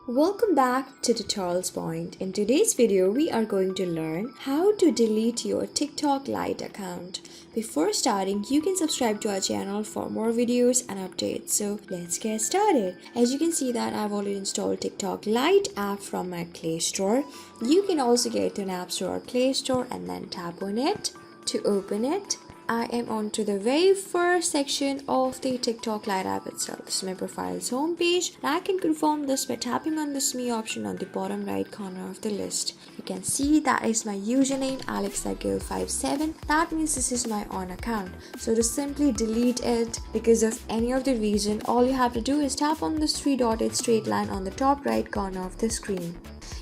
Welcome back to Tutorials Point. In today's video, we are going to learn how to delete your TikTok Lite account. Before starting, you can subscribe to our channel for more videos and updates. So let's get started. As you can see that I've already installed TikTok Lite app from my Play Store. You can also get to an App Store or Play Store and then tap on it to open it. I am on to the very first section of the TikTok Lite app itself. This is my profile's homepage, and I can confirm this by tapping on this Me option on the bottom right corner of the list. You can see that is my username alexagil57. That means this is my own account. So to simply delete it because of any of the reason, all you have to do is tap on this three-dotted straight line on the top right corner of the screen.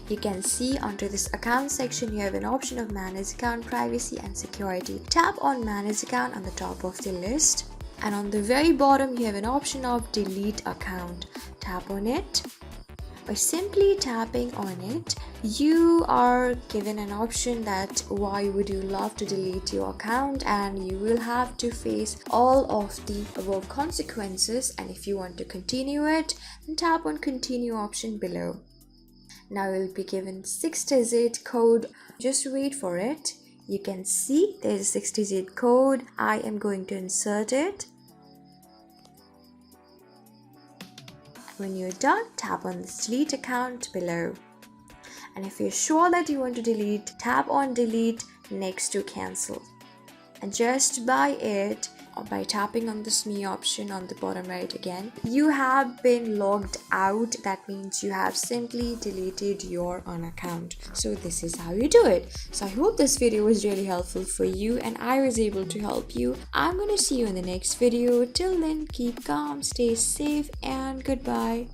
You can see under this account section you have an option of manage account, privacy and security. Tap on manage account on the top of the list, and on the very bottom you have an option of delete account. Tap on it. By simply tapping on it, you are given an option that why would you love to delete your account, and you will have to face all of the above consequences. And if you want to continue it, then tap on continue option below. Now you'll be given 6-digit code. Just wait for it. You can see there's a 6-digit code. I am going to insert it. When you're done, tap on this delete account below. And if you're sure that you want to delete, tap on delete next to cancel. And just by it, or by tapping on this Me option on the bottom right again, you have been logged out. That means you have simply deleted your own account. So this is how you do it. So I hope this video was really helpful for you and I was able to help you. I'm going to see you in the next video. Till then, keep calm, stay safe, and goodbye.